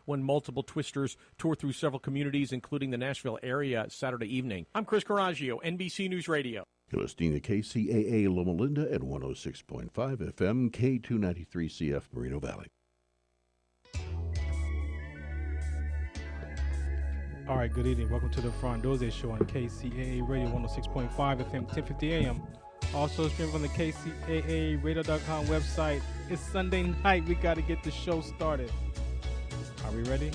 when multiple twisters tore through several communities, including the Nashville area, Saturday evening. I'm Chris Coraggio, NBC News Radio. You're listening to KCAA Loma Linda at 106.5 FM, K293CF, Moreno Valley. All right, good evening. Welcome to the Farron Dozier Show on KCAA Radio 106.5 FM, 1050 AM. Also streaming from the KCAAradio.com website. It's Sunday night. We got to get the show started. Are we ready?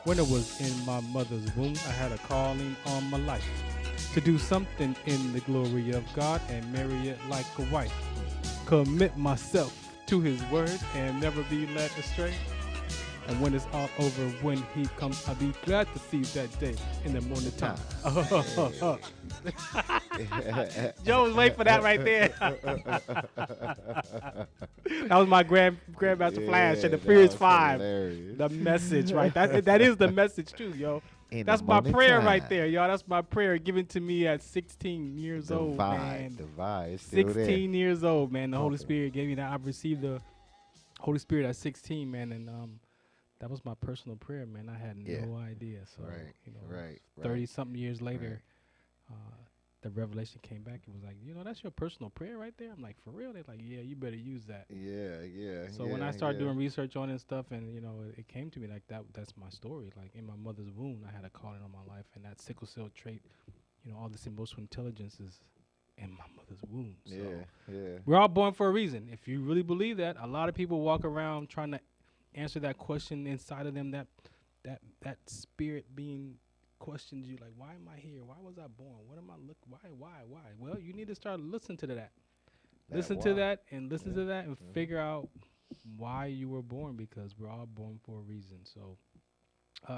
When I was in my mother's womb, I had a calling on my life to do something in the glory of God and marry it like a wife. Commit myself to his word and never be led astray. And when it's all over, when he comes, I'll be glad to see that day in the morning time. Joe was waiting for that right there. That was my Grandmaster Flash and the Furious Five. Hilarious. The message, right? That is the message too, yo. That's my prayer right there, y'all. That's my prayer given to me at 16 years old, man. The vibe, 16 years old, man. The Holy Spirit gave me that. I received the Holy Spirit at 16, man, and that was my personal prayer, man. I had no idea. So, 30-something years later, the revelation came back. It was like, that's your personal prayer right there. I'm like, for real? They're like, yeah, you better use that. Yeah. So when I started doing research on it and stuff, and, it came to me like that's my story. Like, in my mother's womb, I had a calling on my life, and that sickle cell trait, all this emotional intelligence is in my mother's womb. So we're all born for a reason. If you really believe that, a lot of people walk around trying to answer that question inside of them, that spirit being questions you, like, why am I here? Why was I born? What am I why? Well, you need to start listening to that. Listen to that and figure out why you were born, because we're all born for a reason. So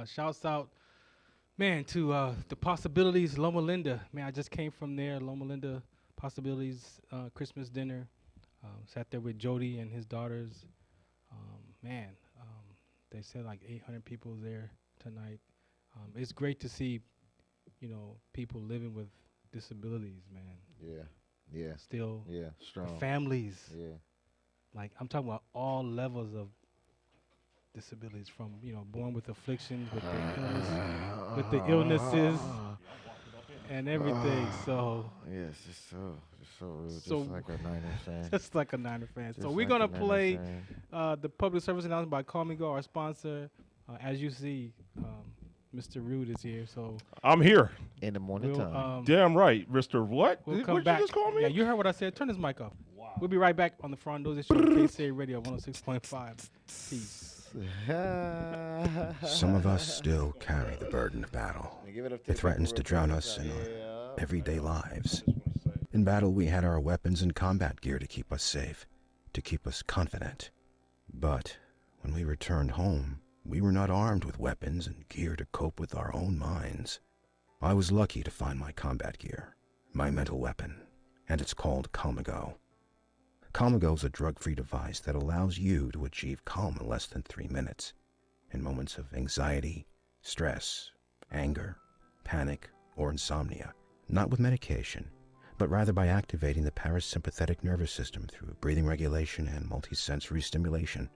shouts out, man, to the Possibilities Loma Linda. Man, I just came from there. Loma Linda Possibilities Christmas dinner. Sat there with Jody and his daughters. They said like 800 people there tonight. It's great to see, people living with disabilities, man. Yeah. Still, strong families. Yeah. Like, I'm talking about all levels of disabilities, from born with afflictions, with the illnesses, and everything. So it's just so rude. So just like a Niner fan. Just like a Niner fan. So we're like gonna a Niner play fan. the public service announcement by Call Me Go, our sponsor. As you see, Mr. Rude is here. So I'm here. In the morning time. Damn right, Mr. What? We'll What come you back. just call me? Yeah, you heard what I said. Turn his mic off. Wow. We'll be right back on the Farron Dozier Show on KCA Radio 106.5. Peace. Some of us still carry the burden of battle. It threatens to drown us in our everyday lives. In battle, we had our weapons and combat gear to keep us safe, to keep us confident. But when we returned home, we were not armed with weapons and gear to cope with our own minds. I was lucky to find my combat gear, my mental weapon, and it's called Calmago. Calmago is a drug-free device that allows you to achieve calm in less than 3 minutes, in moments of anxiety, stress, anger, panic, or insomnia, not with medication, but rather by activating the parasympathetic nervous system through breathing regulation and multisensory stimulation.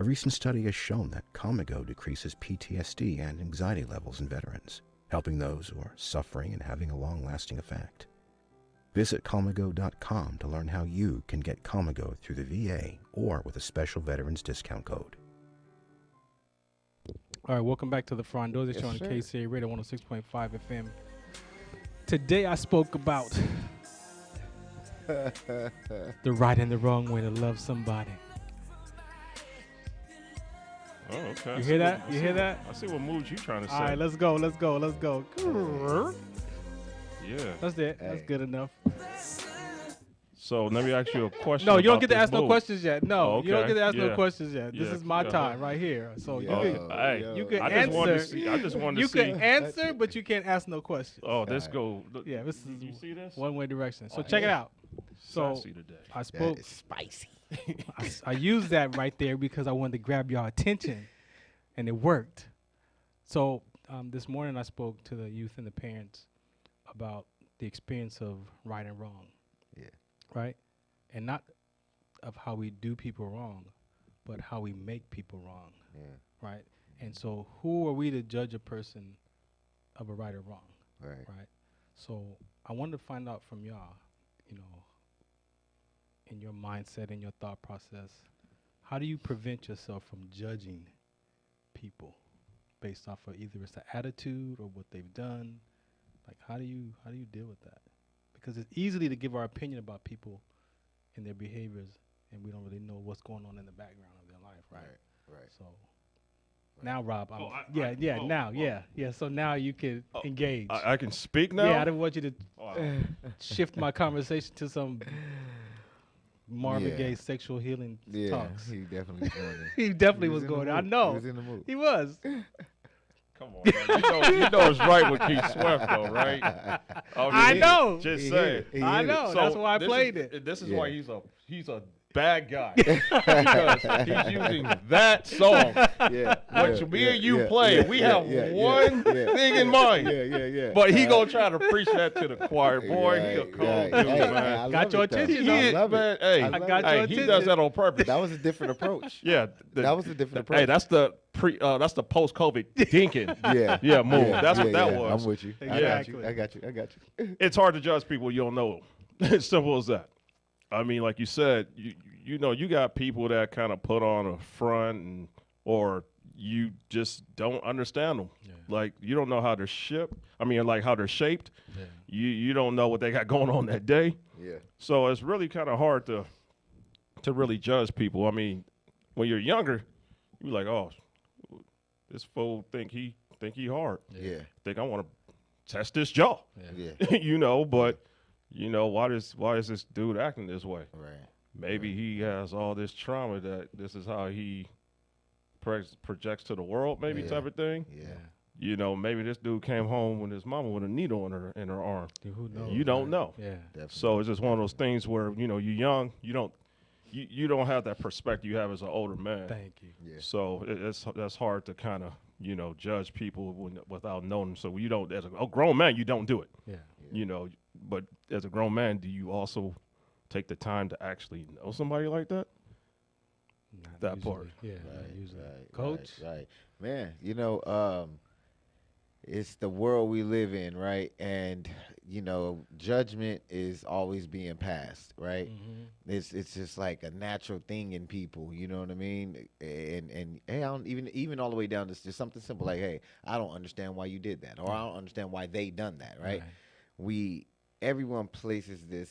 A recent study has shown that Calmago decreases PTSD and anxiety levels in veterans, helping those who are suffering and having a long-lasting effect. Visit Calmago.com to learn how you can get Calmago through the VA or with a special veterans discount code. All right, welcome back to the Farron Dozier Show on KCA Radio 106.5 FM. Today I spoke about the right and the wrong way to love somebody. Oh, okay. You hear that? You hear that? I see what mood you trying to say. All right, let's go. Yeah. That's it. That's good enough. So let me ask you a question. No, you don't about get to this ask no mood. questions yet. No, Oh, you don't okay. get to ask no Yeah. questions yet. This Yeah. is my time right here. So you can I answer. just wanted to see. I just wanted to You see. can answer, but you can't ask no questions. Oh, this go. Yeah, this Did you see this? is one-way direction. So check it out. So Sassy today. I spoke. That is spicy. I used that right there because I wanted to grab your attention, and it worked. So this morning I spoke to the youth and the parents about the experience of right and wrong. Yeah. Right? And not of how we do people wrong, but how we make people wrong. Yeah. right? And so who are we to judge a person of a right or wrong? Right. So I wanted to find out from y'all, you know, in your mindset, in your thought process, how do you prevent yourself from judging people based off of either it's an attitude or what they've done? Like, how do you deal with that? Because it's easily to give our opinion about people and their behaviors, and we don't really know what's going on in the background of their life, right? Right. So now, Rob, So now you can engage. I can speak now? Yeah, I didn't want you to shift my conversation to some Marvin Gaye sexual healing talks. He definitely was going there. He definitely was going there. I know. He was in the mood. He was. Come on, man. You know it's right with Keith Swift, though, right? I know. Just saying. I know. That's why I played it. This is why he's a bad guy, because he's using that song. Which me and you play. We have one thing in mind. But he gonna try to preach that to the choir. Boy, he a cold dude, man. Got your attention. I got your attention. He does that on purpose. That was a different approach. Yeah, that was a different approach. Hey, that's the post-COVID thinking. Move. That's what that was. I'm with you. Exactly. I got you. It's hard to judge people you don't know. It's simple as that. I mean, like you said, you know, you got people that kind of put on a front, or you just don't understand them. Like, you don't know how they're how they're shaped. You don't know what they got going on that day. So it's really kind of hard to really judge people. I mean, when you're younger, you're like, oh, this fool think he hard. Think I want to test this jaw. You know, but you know, why is this dude acting this way? Right. Maybe he has all this trauma that this is how he projects to the world, maybe type of thing. You know, maybe this dude came home with his mama with a needle in her arm. Who knows? You don't know. Definitely. So it's just one of those things where, you know, you're young, you don't have that perspective you have as an older man. Thank you. So that's hard to kind of, you know, judge people without knowing. So you don't, as a grown man, you don't do it. You know, but as a grown man, do you also take the time to actually know somebody like that? Not that usually. part. Not usually. Coach? Right. Man, you know, it's the world we live in, right? And, you know, judgment is always being passed, right? It's just like a natural thing in people, you know what I mean? And hey, I don't even all the way down to just something simple like, hey, I don't understand why you did that, or I don't understand why they done that, right? Everyone places this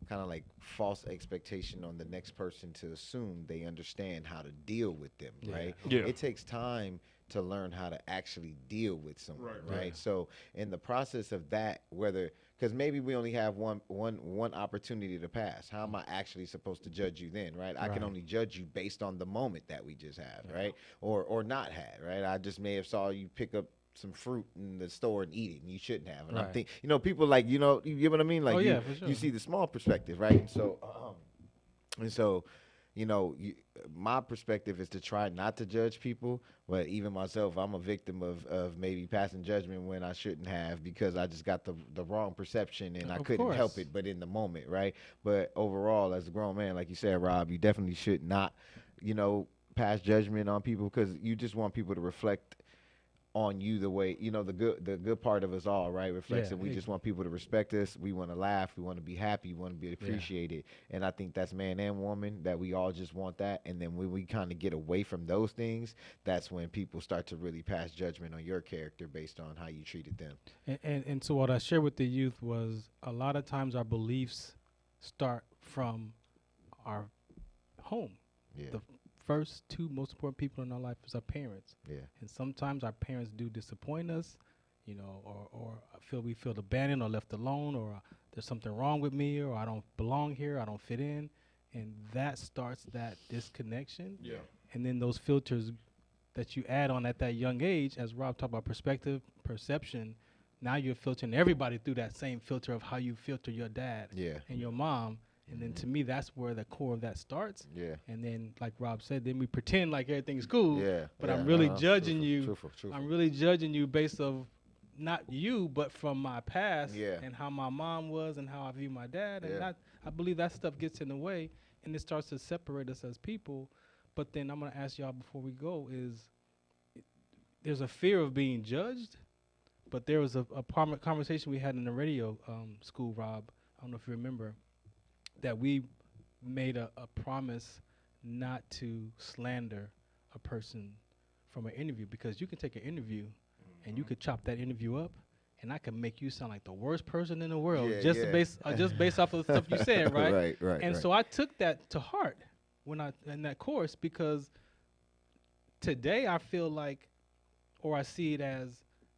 kind of like false expectation on the next person to assume they understand how to deal with them, right? It takes time to learn how to actually deal with someone, right? So in the process of that, because maybe we only have one opportunity to pass. How am I actually supposed to judge you then, right? I can only judge you based on the moment that we just had, right? Or not had, right? I just may have saw you pick up some fruit in the store and eat it, and you shouldn't have. And I'm thinking, you know, people like, you know, you get what I mean? Like, you see the small perspective, right? And so, you know, my perspective is to try not to judge people, but even myself, I'm a victim of maybe passing judgment when I shouldn't have, because I just got the wrong perception and I couldn't help it but in the moment, right? But overall, as a grown man, like you said, Rob, you definitely should not, you know, pass judgment on people, because you just want people to reflect on you the way, you know, the good part of us all, right? Reflects that we just want people to respect us. We want to laugh. We want to be happy. We want to be appreciated. And I think that's man and woman, that we all just want that. And then when we kind of get away from those things, that's when people start to really pass judgment on your character based on how you treated them. And so what I shared with the youth was, a lot of times our beliefs start from our home. The first two most important people in our life is our parents. And sometimes our parents do disappoint us, you know, or we feel abandoned or left alone, or there's something wrong with me, or I don't belong here, I don't fit in. And that starts that disconnection. And then those filters that you add on at that young age, as Rob talked about perspective, perception, now you're filtering everybody through that same filter of how you filter your dad and your mom. And then to me, that's where the core of that starts. And then, like Rob said, then we pretend like everything's cool. But I'm really judging you. Truthful. I'm really judging you based of not you, but from my past and how my mom was and how I view my dad. And I believe that stuff gets in the way, and it starts to separate us as people. But then I'm gonna ask y'all before we go: there's a fear of being judged, but there was a conversation we had in the radio school, Rob. I don't know if you remember that we made a promise not to slander a person from an interview, because you can take an interview and you could chop that interview up, and I can make you sound like the worst person in the world just based off of the stuff you said, right? Right. And so I took that to heart when in that course, because today I feel like, or I see it as,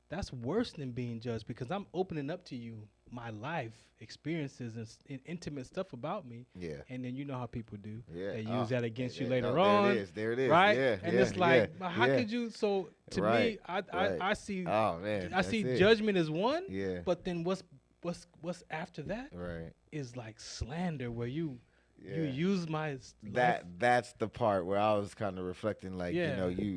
that's worse than being judged, because I'm opening up to you my life experiences and intimate stuff about me. Yeah. And then you know how people do. Yeah. They use that against you later there on. There it is. Right? Yeah. And it's like, but how could you? So to me, I see. Oh man. I see judgment as one. Yeah. But then what's after that? Right. Is like slander, where you use my that's the part where I was kind of reflecting, like,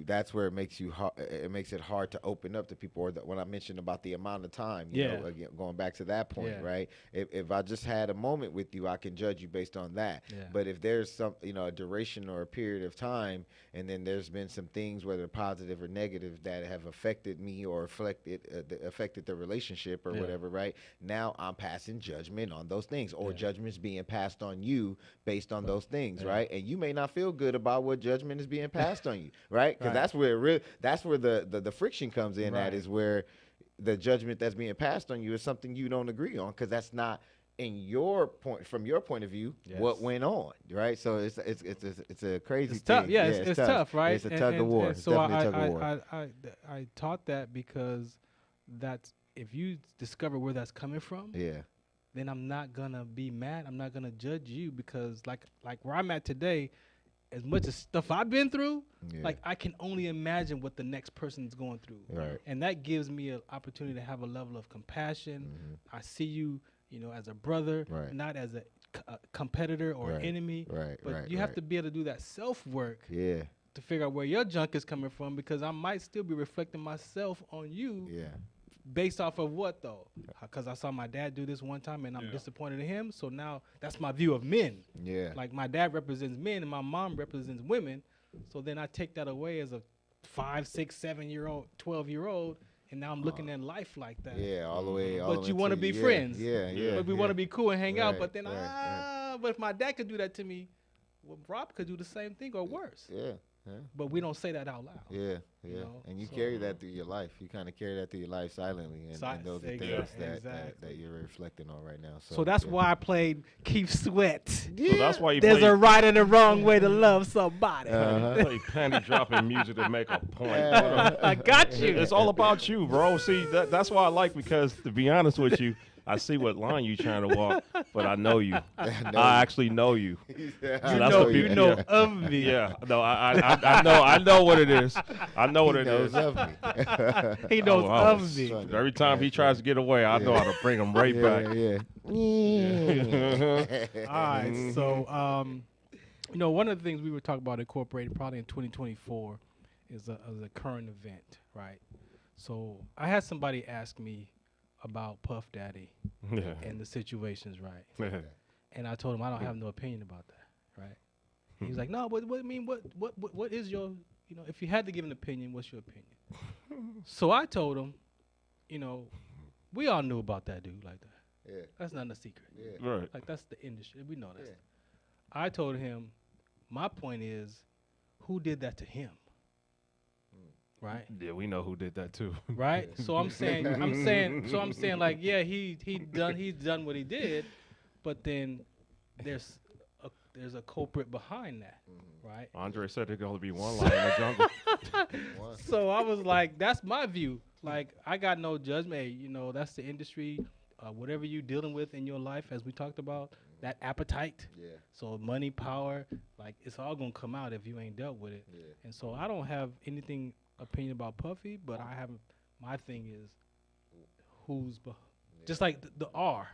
that's where it makes it makes it hard to open up to people. Or when I mentioned about the amount of time, you know, again, going back to that point, right? If I just had a moment with you, I can judge you based on that. Yeah. But if there's some, a duration or a period of time, and then there's been some things, whether positive or negative, that have affected me or affected the relationship or whatever, right? Now I'm passing judgment on those things, or judgment's being passed on you based on those things, right? And you may not feel good about what judgment is being passed on you, right? Because that's where the friction comes in. That is where the judgment that's being passed on you is something you don't agree on, because that's not from your point of view what went on, right? So it's a crazy thing. Tough. Yeah, it's tough, right? It's a tug of war. It's so definitely a tug of war. I taught that because that's, if you discover where that's coming from, then I'm not gonna be mad. I'm not gonna judge you, because like where I'm at today, as much as stuff I've been through, like I can only imagine what the next person's going through. Right. And that gives me an opportunity to have a level of compassion. I see you, as a brother, not as a competitor or enemy. But you have to be able to do that self-work to figure out where your junk is coming from, because I might still be reflecting myself on you. Based off of what, though? Because I saw my dad do this one time, and I'm disappointed in him. So now that's my view of men. Yeah. Like, my dad represents men, and my mom represents women. So then I take that away as a 5, 6, 7-year-old, 12-year-old, and now I'm looking at life like that. Yeah, all the way. But you want to be friends. Yeah. But we want to be cool and hang out. But then, but if my dad could do that to me, well, Rob could do the same thing or worse. Yeah. But we don't say that out loud. Yeah. And you carry that through your life. You kind of carry that through your life silently, and those are things that you're reflecting on right now. So that's why I played Keith Sweat. So that's why you There's a right and a wrong way to love somebody. Play panty dropping music to make a point. I got you. It's all about you, bro. See, that's why I like, because to be honest with you, I see what line you trying to walk, but I know you. I actually know you. So you know of me. Yeah, no, I know what it is. I know what it is. Of me. He knows of me. Every time he tries to get away, I know how to bring him right back. All right, so one of the things we were talking about incorporating probably in 2024 is a current event, right? So I had somebody ask me about Puff Daddy and the situations, right? And I told him I don't have no opinion about that, right? He's like, no, but what is your, if you had to give an opinion, what's your opinion? So I told him, we all knew about that dude like that. Yeah. That's not a secret. Yeah. Right. Like, that's the industry. We know that. Yeah. I told him, my point is, who did that to him? Right. Yeah, we know who did that too. Right. So I'm saying, like, yeah, he's done what he did, but then there's a culprit behind that, right? Andre said there could only be one lion in the jungle. So I was like, that's my view. Like, I got no judgment. Hey, that's the industry. Whatever you dealing with in your life, as we talked about, that appetite. Yeah. So money, power, like, it's all gonna come out if you ain't dealt with it. Yeah. And so I don't have anything opinion about Puffy, but I have, my thing is just like the R.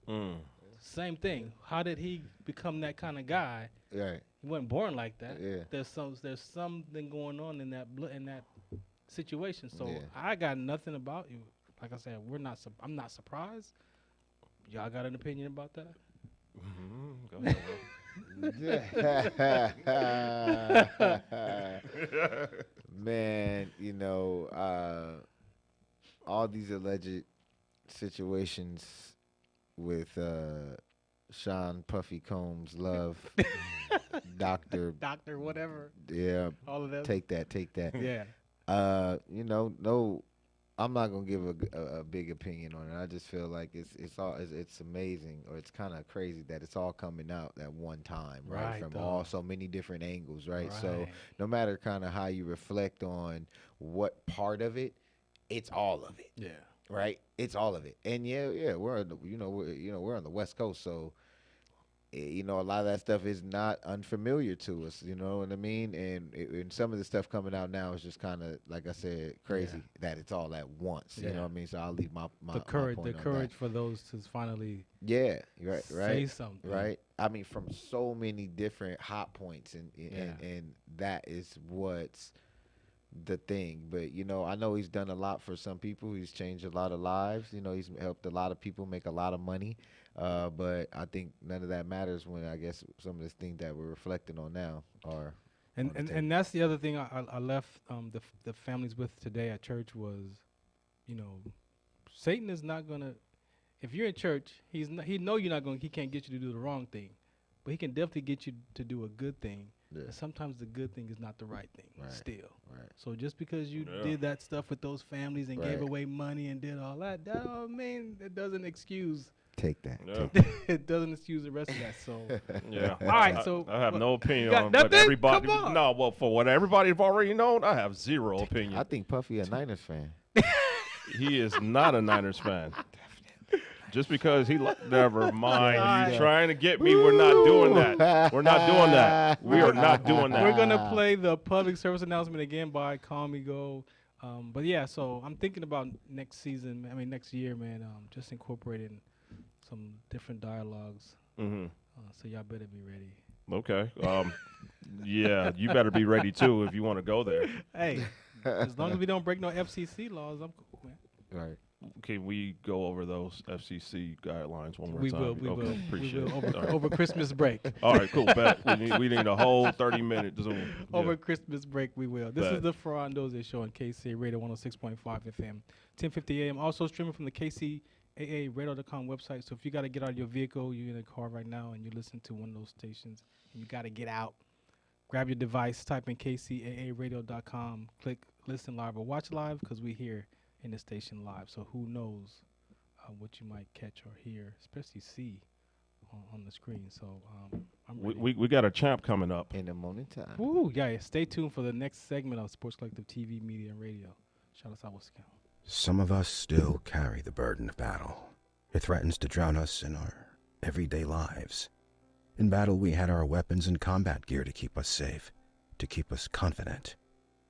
Yeah. Same thing. How did he become that kind of guy? Right. He wasn't born like that. Yeah. There's something going on in that situation. So I got nothing about you. Like I said, I'm not surprised. Y'all got an opinion about that? Go ahead, Man, all these alleged situations with Sean Puffy Combs' love, Doctor, whatever. yeah, All of that. take that. Yeah. No, I'm not gonna give a big opinion on it. I just feel like it's amazing, or it's kind of crazy that it's all coming out at one time, right? From all so many different angles, right? So no matter kind of how you reflect on what part of it, it's all of it. Yeah. Right? It's all of it. And yeah, we're on the West Coast, so a lot of that stuff is not unfamiliar to us. You know what I mean? And some of the stuff coming out now is just kind of, like I said, crazy that it's all at once. You know what I mean? So I'll leave my courage, my point the on courage that. for those to finally right, say something. Right. I mean, from so many different hot points, and that is what's the thing. But I know he's done a lot for some people. He's changed a lot of lives. He's helped a lot of people make a lot of money. But I think none of that matters when I guess some of the things that we're reflecting on now are. And that's the other thing I left the families with today at church was, Satan is not gonna. If you're in church, he can't get you to do the wrong thing, but he can definitely get you to do a good thing. Yeah. And sometimes the good thing is not the right thing. Still. Right. So just because you did that stuff with those families and gave away money and did all that, that doesn't excuse. Take that. Yeah. It doesn't excuse the rest of that. So yeah. all right. So I have no opinion on nothing? what everybody. Come on. No, well, for what everybody's already known, I have zero opinion. I think Puffy a Niners fan. He is not a Niners fan. Just because never mind. You trying to get me? We're not doing that. We're not doing that. We are not doing that. We're gonna play the public service announcement again by Call Me Go. But yeah, so I'm thinking about next year, man. Just incorporating some different dialogues. Mm-hmm. So y'all better be ready. Okay. Yeah, you better be ready too if you want to go there. Hey, as long as we don't break no FCC laws, I'm cool, man. Right. Can we go over those FCC guidelines one more We time? will. We will. Appreciate We will it. over Christmas break. All right, cool. Bet. We need a whole 30-minute Zoom. Over Yeah. Christmas break, we will. This is the Farron Dozier Show on KCA Radio 106.5 FM, 1050 AM. Also streaming from the KCAARadio.com website. So if you got to get out of your vehicle, you're in a car right now, and you listen to one of those stations, and you got to get out, grab your device, type in KCAARadio.com, click listen live or watch live, because we here in the station live. So who knows what you might catch or hear, especially see on the screen. So I'm ready. We got a champ coming up. In the morning time. Woo, yeah, stay tuned for the next segment of Sports Collective TV, Media, and Radio. Shout us out, what's going on. Some of us still carry the burden of battle. It threatens to drown us in our everyday lives. In battle, we had our weapons and combat gear to keep us safe, to keep us confident.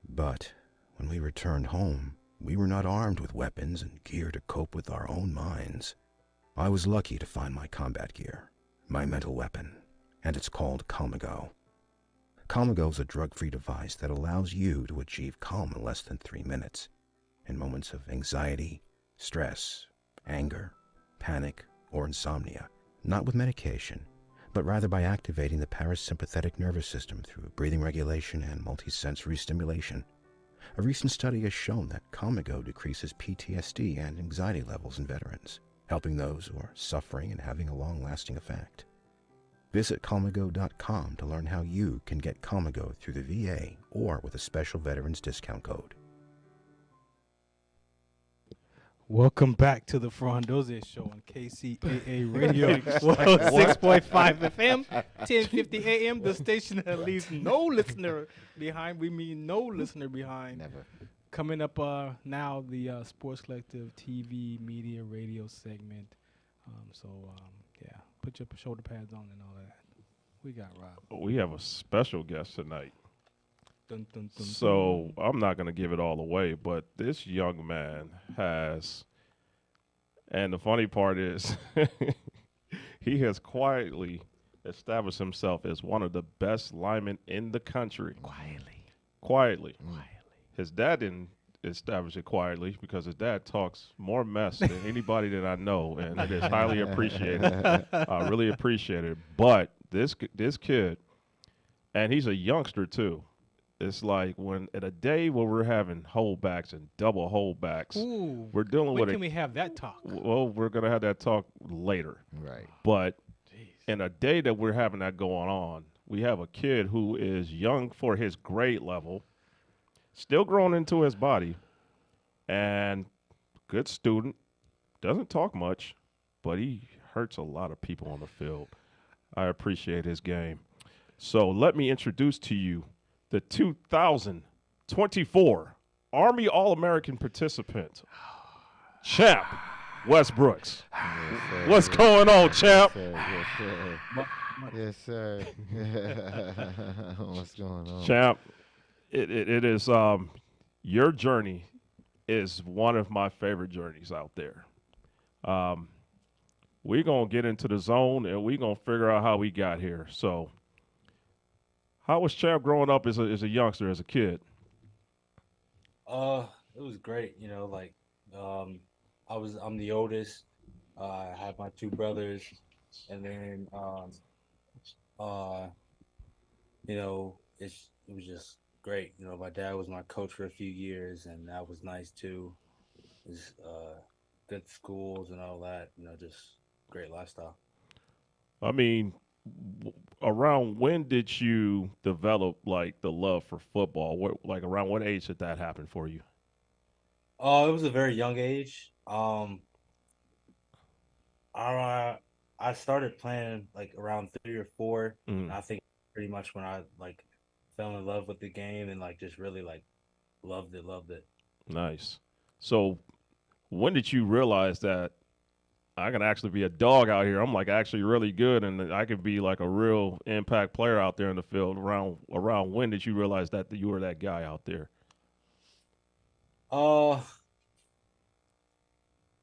But when we returned home, we were not armed with weapons and gear to cope with our own minds. I was lucky to find my combat gear, my mental weapon, and it's called Calmago. Calmago is a drug-free device that allows you to achieve calm in less than 3 minutes. In moments of anxiety, stress, anger, panic, or insomnia, not with medication, but rather by activating the parasympathetic nervous system through breathing regulation and multisensory stimulation. A recent study has shown that Calmago decreases PTSD and anxiety levels in veterans, helping those who are suffering and having a long-lasting effect. Visit Calmago.com to learn how you can get Calmago through the VA or with a special veterans discount code. Welcome back to the Farron Dozier Show on KCAA Radio 106.5 FM, 1050 AM, the station that leaves no listener behind. We mean no listener behind. Never. Coming up now, the Sports Collective TV, Media, Radio segment. Yeah, put your shoulder pads on and all that. We got Rob. We have a special guest tonight. Dun, dun, dun, So I'm not going to give it all away, but this young man has, and the funny part is, he has quietly established himself as one of the best linemen in the country. Quietly. His dad didn't establish it quietly because his dad talks more mess than anybody that I know, and it is highly appreciated. I really appreciate it. But this kid, and he's a youngster too. It's like when at a day where we're having holdbacks and double holdbacks, we're dealing with. When can we have that talk? Well, we're gonna have that talk later. Right. But in a day that we're having that going on, we have a kid who is young for his grade level, still growing into his body, and good student, doesn't talk much, but he hurts a lot of people on the field. I appreciate his game. So let me introduce to you the 2024 Army All-American participant, Champ Wes Brooks. Yes, What's going on, Champ? Yes, sir. What's going on? Champ, it is your journey is one of my favorite journeys out there. We're going to get into the zone, and we're going to figure out how we got here. So how was Champ growing up as a youngster, as a kid? It was great. I'm the oldest. I have my two brothers, and then it was just great. My dad was my coach for a few years, and that was nice too. It was good schools and all that. Just great lifestyle. I mean, around when did you develop like the love for football? Around what age did that happen for you? It was a very young age. I started playing like around 3 or 4. And I think pretty much when I like fell in love with the game and like just really like loved it. Nice. So when did you realize that I can actually be a dog out here? I'm like actually really good, and I could be like a real impact player out there in the field. Around when did you realize that you were that guy out there?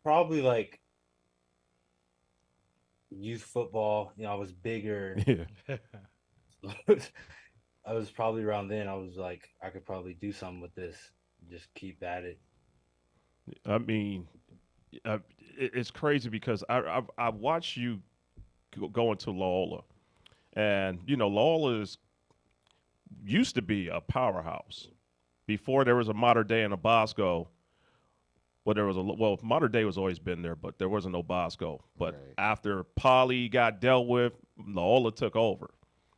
Probably like youth football. I was bigger. Yeah. I was probably around then. I was like, I could probably do something with this. Just keep at it. I mean, it's crazy because I watched you go into Loyola, and Loyola used to be a powerhouse before there was a Mater Dei and a Bosco. Well, Mater Dei was always been there, but there wasn't no Bosco. But after Poly got dealt with, Loyola took over.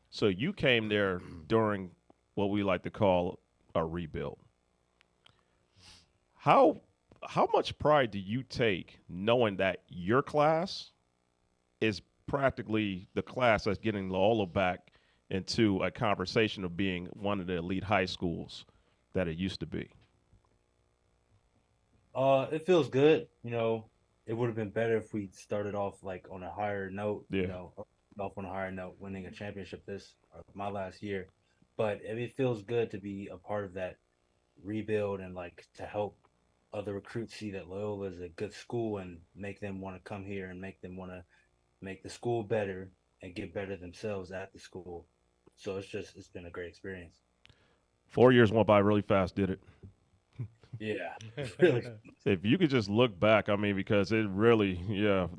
So you came there during what we like to call a rebuild. How much pride do you take knowing that your class is practically the class that's getting Loyola back into a conversation of being one of the elite high schools that it used to be? It feels good. It would have been better if we started off like on a higher note. Yeah. Off on a higher note, winning a championship my last year. But it feels good to be a part of that rebuild and like to help other recruits see that Loyola is a good school and make them want to come here and make them want to make the school better and get better themselves at the school. So it's been a great experience. 4 years went by really fast, did it? Yeah, really. If you could just look back, I mean, because it really,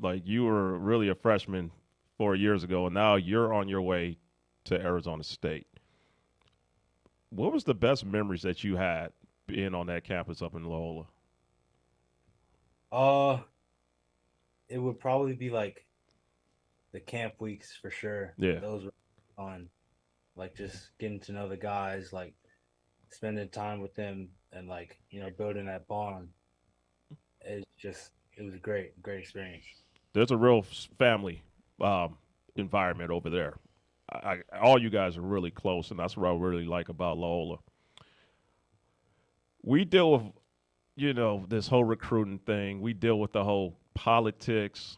like you were really a freshman 4 years ago, and now you're on your way to Arizona State. What was the best memories that you had being on that campus up in Loyola? It would probably be like the camp weeks for sure. Yeah. Those were fun. Like just getting to know the guys, like spending time with them and like, building that bond. It was a great experience. There's a real family environment over there. All you guys are really close, and that's what I really like about Loyola. We deal with, this whole recruiting thing. We deal with the whole politics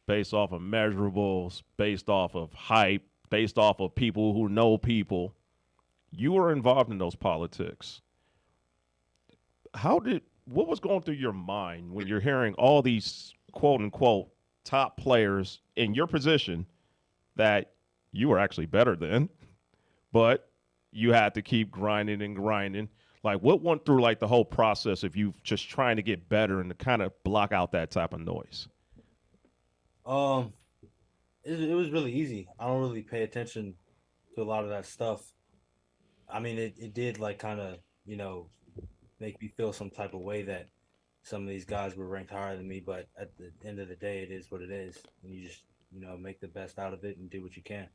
based off of measurables, based off of hype, based off of people who know people. You were involved in those politics. What was going through your mind when you're hearing all these quote unquote top players in your position that you were actually better than, but you had to keep grinding and grinding? Like, what went through like the whole process of you just trying to get better and to kind of block out that type of noise? It was really easy. I don't really pay attention to a lot of that stuff. I mean, it did like kind of, you know, make me feel some type of way that some of these guys were ranked higher than me. But at the end of the day, it is what it is, and you just, you know, make the best out of it and do what you can.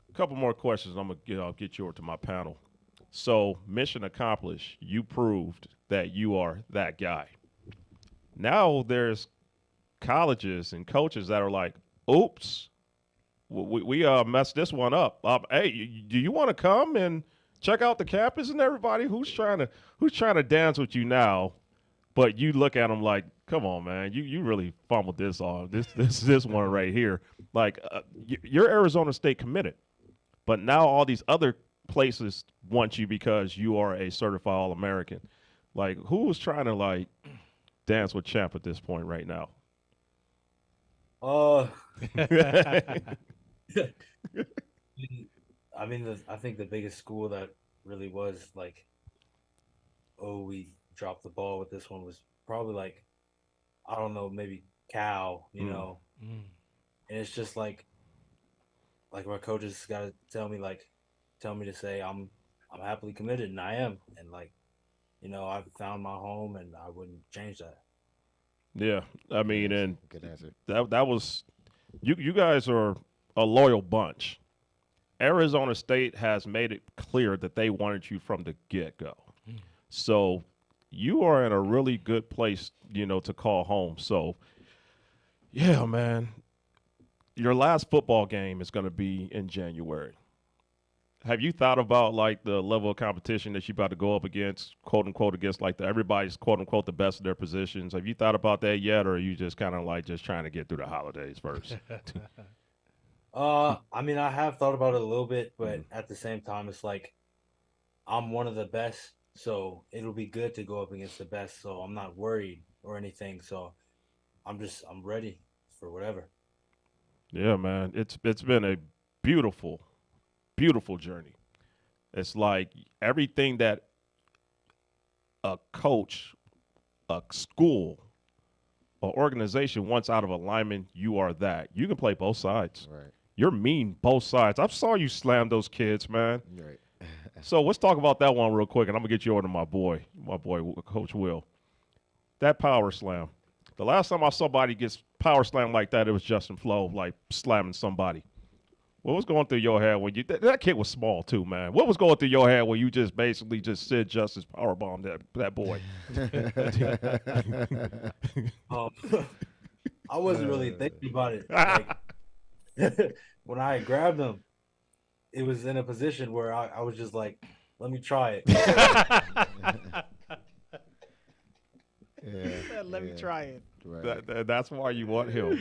A couple more questions. I'll get you over to my panel. So, mission accomplished. You proved that you are that guy. Now there's colleges and coaches that are like, "Oops, we messed this one up. Hey, do you want to come and check out the campus?" And everybody who's trying to dance with you now, but you look at them like, "Come on, man, you really fumbled this off. This one right here. Like, you're Arizona State committed, but now all these other places want you because you are a certified All-American. Like, who's trying to like dance with Champ at this point right now?" I mean, I think the biggest school that really was like, oh, we dropped the ball with this one was probably like, I don't know, maybe Cal, you know. And it's just like my coaches got to tell me to say I'm happily committed, and I am, and like, you know, I've found my home, and I wouldn't change that. Yeah, I mean, and good answer. That was you guys are a loyal bunch. Arizona State has made it clear that they wanted you from the get-go. So you are in a really good place, you know, to call home. So, yeah, man, your last football game is going to be in January. Have you thought about, like, the level of competition that you're about to go up against, quote-unquote, against, like, everybody's, quote-unquote, the best of their positions? Have you thought about that yet, or are you just kind of, like, just trying to get through the holidays first? I mean, I have thought about it a little bit, but at the same time, it's like I'm one of the best, so it'll be good to go up against the best. So I'm not worried or anything. So I'm ready for whatever. Yeah, man, it's been a beautiful, beautiful journey. It's like everything that a coach, a school, an organization wants out of a lineman, you are that. You can play both sides. Right. You're mean both sides. I saw you slam those kids, man. Right. So let's talk about that one real quick, and I'm going to get you over to my boy, Coach Will. That power slam. The last time I saw somebody get power slam like that, it was Justin Flo, like slamming somebody. What was going through your head when you that kid was small too, man? What was going through your head when you just basically just said Justice powerbomb that boy? I wasn't really thinking about it. Like, when I grabbed him, it was in a position where I was just like, let me try it. Let me try it. Right. That's why you want him,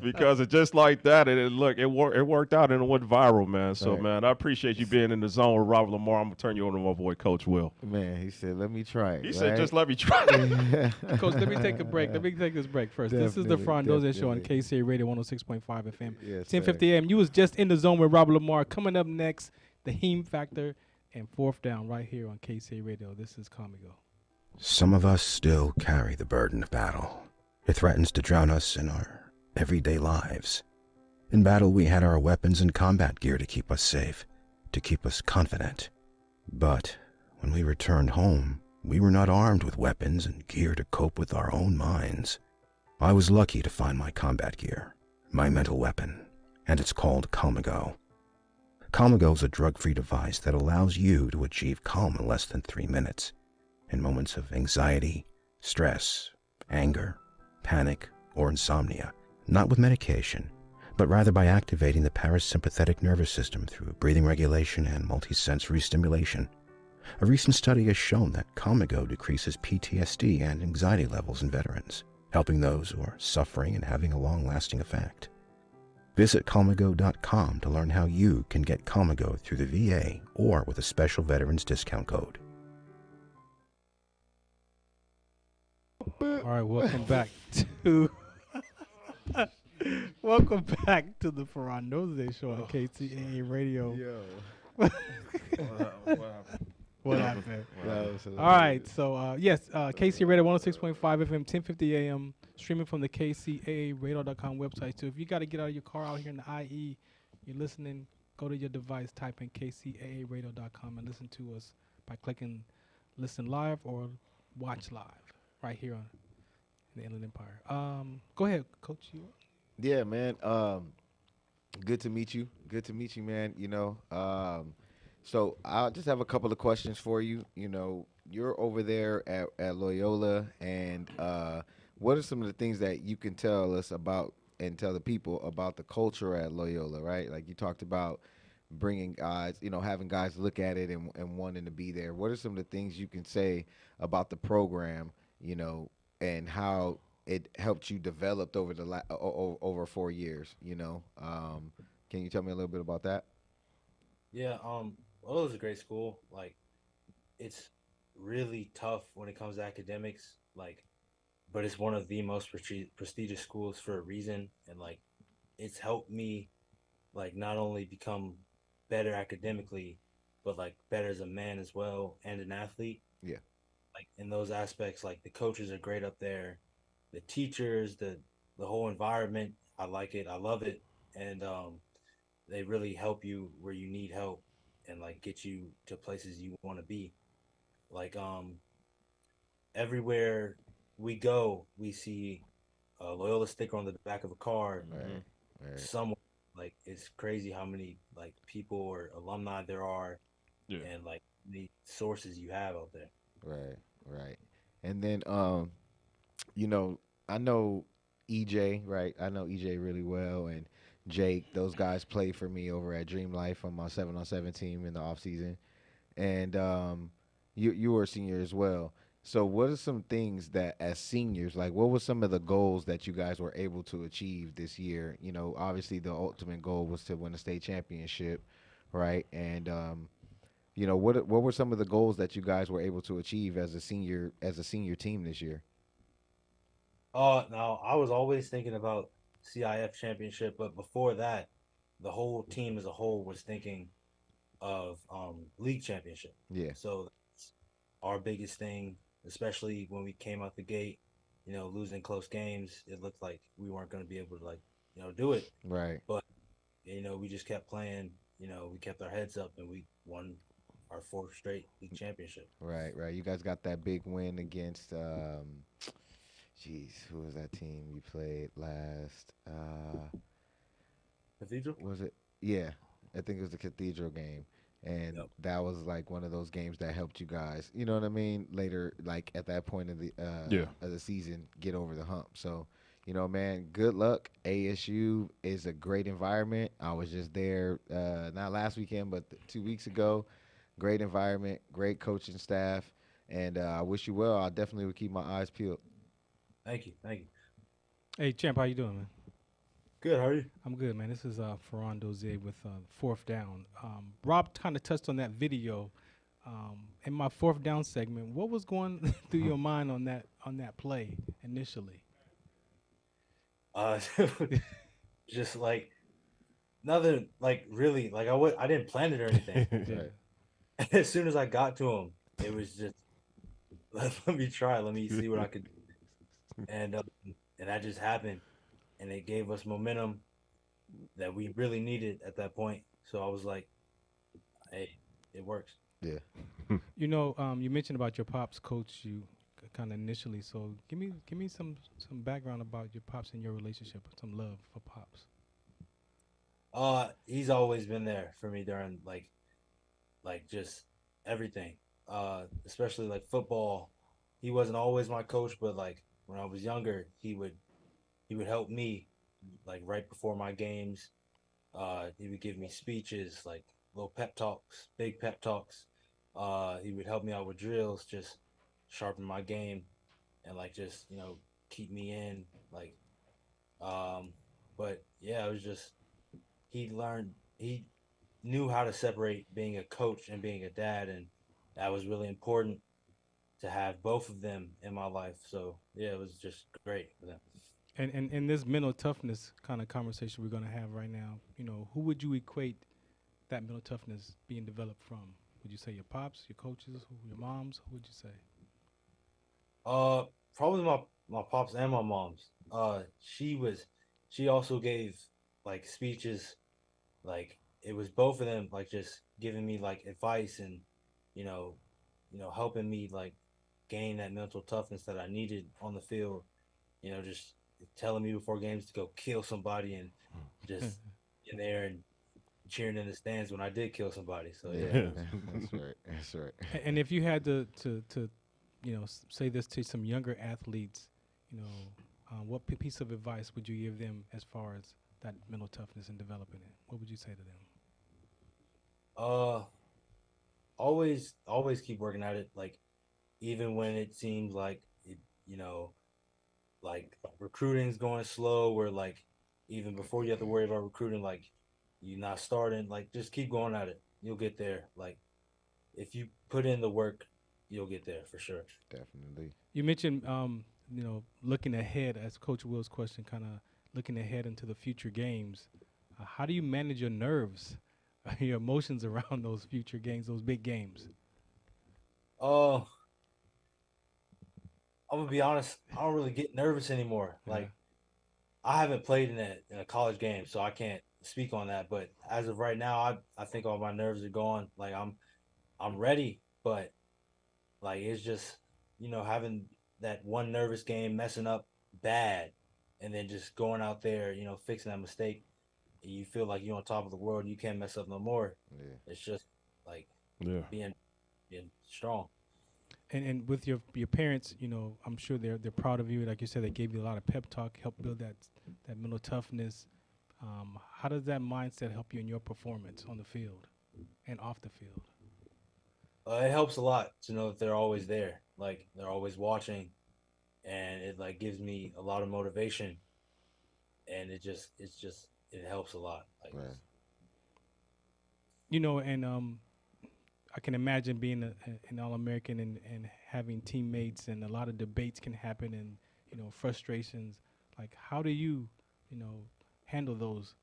because it's just like that, and it worked out and it went viral, man. So, man, I appreciate you being in the zone with Robert Lamar. I'm gonna turn you over to my boy, Coach Will. Man, he said, "Let me try it." He said, "Just let me try it." Coach, let me take a break. Let me take this break first. This is the Farron Dozier Show on KCA Radio 106.5 FM, Yes, 1050 AM. You was just in the zone with Robert Lamar. Coming up next, the Heme Factor and Fourth Down right here on KCA Radio. This is Comigo. Some of us still carry the burden of battle. It threatens to drown us in our everyday lives. In battle, we had our weapons and combat gear to keep us safe, to keep us confident. But when we returned home, we were not armed with weapons and gear to cope with our own minds. I was lucky to find my combat gear, my mental weapon, and it's called Comigo. Comigo is a drug-free device that allows you to achieve calm in less than 3 minutes. In moments of anxiety, stress, anger, panic, or insomnia, not with medication, but rather by activating the parasympathetic nervous system through breathing regulation and multisensory stimulation. A recent study has shown that Comigo decreases PTSD and anxiety levels in veterans, helping those who are suffering and having a long-lasting effect. Visit Comigo.com to learn how you can get Comigo through the VA or with a special veterans discount code. All right, welcome back to the Farron Dozier Show on KCAA Radio. Yo. What happened? All right, so yes, KC Radio 106.5 FM, 1050 AM, streaming from the KCAARadar.com website too. If you got to get out of your car out here in the IE, you're listening, go to your device, type in KCAARadar.com and listen to us by clicking listen live or watch live right here on the Inland Empire. Go ahead, Coach. Yeah, man. Good to meet you. Good to meet you, man. So I'll just have a couple of questions for you. You're over there at Loyola, and what are some of the things that you can tell us about and tell the people about the culture at Loyola, right? Like you talked about bringing guys, having guys look at it and wanting to be there. What are some of the things you can say about the program, and how it helped you develop over the over 4 years? Can you tell me a little bit about that? Yeah, well, it was a great school. Like, it's really tough when it comes to academics. Like, but it's one of the most prestigious schools for a reason, and like, it's helped me, like, not only become better academically, but like better as a man as well and an athlete. Yeah. Like in those aspects, like the coaches are great up there, the teachers, the whole environment. I like it. I love it, and they really help you where you need help and like get you to places you want to be. Like everywhere we go, we see a Loyola sticker on the back of a car. Right. Somewhere, like it's crazy how many like people or alumni there are, and like the sources you have out there. Right. And then I know EJ, right? I know EJ really well, and Jake. Those guys play for me over at Dream Life on my 7-on-7 team in the off season, and you were a senior as well. So what are some things that as seniors, like what were some of the goals that you guys were able to achieve this year? Obviously the ultimate goal was to win a state championship, right? And what were some of the goals that you guys were able to achieve as a senior team this year? Now I was always thinking about CIF championship, but before that, the whole team as a whole was thinking of league championship. Yeah. So that's our biggest thing, especially when we came out the gate, losing close games, it looked like we weren't going to be able to do it. Right. But we just kept playing. We kept our heads up and we won our fourth straight league championship. Right. You guys got that big win against who was that team you played last? Cathedral? Was it? Yeah, I think it was the Cathedral game. And that was like one of those games that helped you guys, you know what I mean? Later, like at that point of the season, get over the hump. So, man, good luck. ASU is a great environment. I was just there, not last weekend, but 2 weeks ago. Great environment, great coaching staff, and I wish you well. I definitely would keep my eyes peeled. Thank you. Hey, Champ, how you doing, man? Good, how are you? I'm good, man. This is Farron Dozier with Fourth Down. Rob kind of touched on that video in my fourth down segment. What was going through your mind on that play initially? Just like nothing, like really, like I didn't plan it or anything. Right. As soon as I got to him, it was just let me try, let me see what I could do, and that just happened. And it gave us momentum that we really needed at that point. So I was like, hey, it works. Yeah. You mentioned about your pops coach you kind of initially. So give me some background about your pops and your relationship, some love for pops. He's always been there for me during like just everything. Especially like football. He wasn't always my coach, but like when I was younger, he would help me like right before my games. He would give me speeches, like little pep talks, big pep talks. He would help me out with drills, just sharpen my game and like just, keep me in like but yeah, it was just he knew how to separate being a coach and being a dad, and that was really important to have both of them in my life. So yeah, it was just great for them. And in this mental toughness kind of conversation we're going to have right now, who would you equate that mental toughness being developed from? Would you say your pops, your coaches, your moms? Who would you say? Probably my pops and my mom's. She also gave like speeches, like it was both of them, like just giving me like advice and, you know, helping me like gain that mental toughness that I needed on the field. Just telling me before games to go kill somebody and just in there and cheering in the stands when I did kill somebody. So yeah. That's right. That's right. And if you had to say this to some younger athletes, what piece of advice would you give them as far as that mental toughness and developing it? What would you say to them? Always keep working at it. Like even when it seems like it, like recruiting's going slow, or like even before you have to worry about recruiting, like you're not starting, like just keep going at it. You'll get there. Like if you put in the work, you'll get there for sure. Definitely. You mentioned looking ahead, as Coach Will's question, kind of looking ahead into the future games. How do you manage your nerves, your emotions around those future games, those big games? I'm gonna be honest. I don't really get nervous anymore. Yeah. Like I haven't played in a college game, so I can't speak on that. But as of right now, I think all my nerves are gone. Like I'm ready, but like it's just having that one nervous game messing up bad, and then just going out there, fixing that mistake. And you feel like you're on top of the world. And you can't mess up no more. Yeah. It's just like Yeah. being strong. And with your parents, I'm sure they're proud of you. Like you said, they gave you a lot of pep talk, help build that mental toughness. How does that mindset help you in your performance on the field and off the field? It helps a lot to know that they're always there, like they're always watching, and it like gives me a lot of motivation, and it helps a lot. Like, Right. And I can imagine being an All-American and having teammates, and a lot of debates can happen, and frustrations. Like, how do you handle those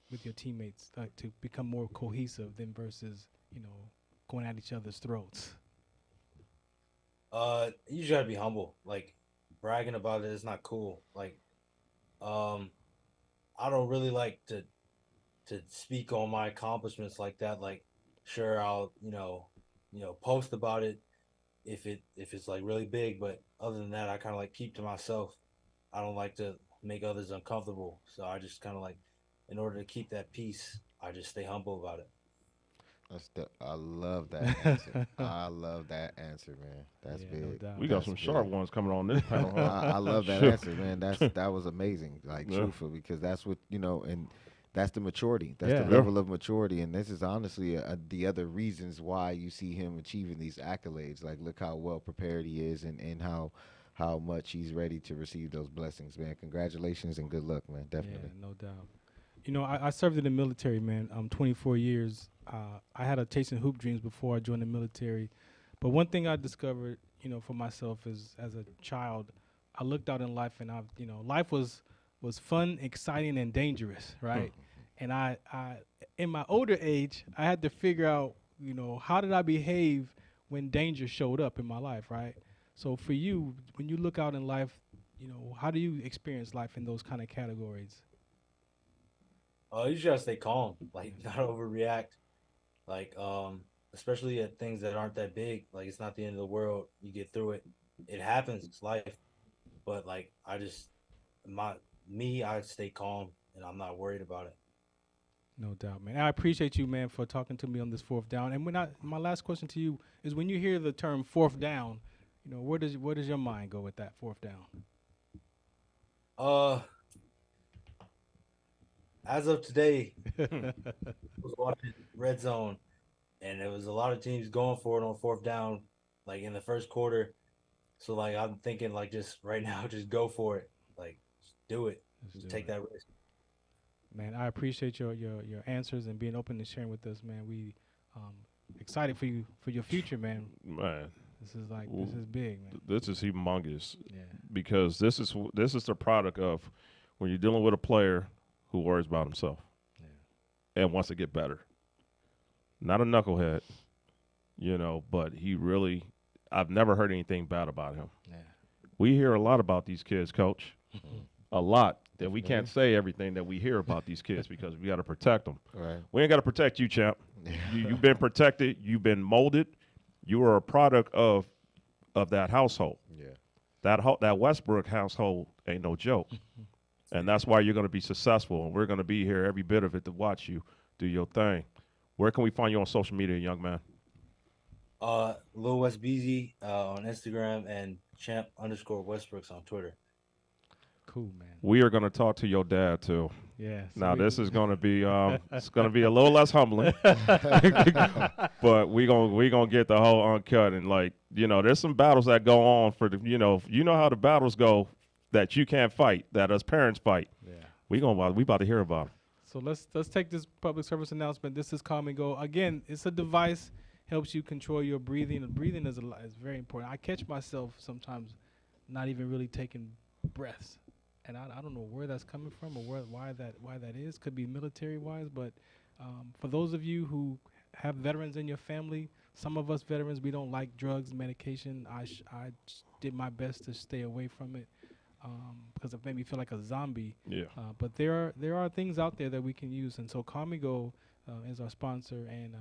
with your teammates, like to become more cohesive than versus going at each other's throats? you just gotta be humble. Like bragging about it is not cool. Like, I don't really like to speak on my accomplishments like that. Like, sure, I'll post about it if it's like really big, but other than that, I kind of like keep to myself. I don't like to make others uncomfortable, so I just kind of like, in order to keep that peace, I just stay humble about it. I love that answer. I love that answer, man. That's big. No doubt. We got some sharp ones coming on this panel. Huh? I love that answer, man. That was amazing. Like truthful, because that's what and that's the maturity. That's the level of maturity, and this is honestly the other reasons why you see him achieving these accolades. Like, look how well prepared he is, and how much he's ready to receive those blessings, man. Congratulations and good luck, man. Definitely. Yeah, no doubt. I served in the military, man. 24 years. I had a chasing hoop dreams before I joined the military. But one thing I discovered, for myself is, as a child, I looked out in life, and life was fun, exciting, and dangerous, right? And I in my older age, I had to figure out, how did I behave when danger showed up in my life, right? So for you, when you look out in life, how do you experience life in those kind of categories? You just gotta stay calm, like not overreact. Like, especially at things that aren't that big. Like, it's not the end of the world. You get through it. It happens. It's life. But like, I stay calm, and I'm not worried about it. No doubt, man. I appreciate you, man, for talking to me on this fourth down. And my last question to you is, when you hear the term fourth down, where does your mind go with that fourth down? As of today, I was watching Red Zone, and there was a lot of teams going for it on fourth down, like in the first quarter. So like, I'm thinking like, just right now, just go for it. Like, just do it. Just take that risk. Man, I appreciate your answers and being open and sharing with us, man. We excited for you, for your future, man. Man, this is big, man. This is humongous. Yeah. Because this is the product of when you're dealing with a player who worries about himself and wants to get better. Not a knucklehead, but he really, I've never heard anything bad about him. Yeah. We hear a lot about these kids, Coach. A lot. That we can't say everything that we hear about these kids because we got to protect them. Right. We ain't got to protect you, champ. You've been protected. You've been molded. You are a product of that household. Yeah. That Westbrook household ain't no joke. And that's why you're going to be successful. And we're going to be here every bit of it to watch you do your thing. Where can we find you on social media, young man? Lil West BZ on Instagram and champ_Westbrooks on Twitter. Cool, man. We are going to talk to your dad too. Yeah. So Now this is going to be it's going to be a little less humbling, but we gonna get the whole uncut and there's some battles that go on for the how the battles go that you can't fight that us parents fight. Yeah. We about to hear about it. So let's take this public service announcement. This is Calm and Go. Again, it's a device helps you control your breathing. And breathing is very important. I catch myself sometimes not even really taking breaths. And I don't know where that's coming from or why that is. Could be military-wise, but for those of you who have veterans in your family, some of us veterans, we don't like drugs, medication. I did my best to stay away from it because it made me feel like a zombie. Yeah. But there are things out there that we can use, and so Calm and Go is our sponsor. And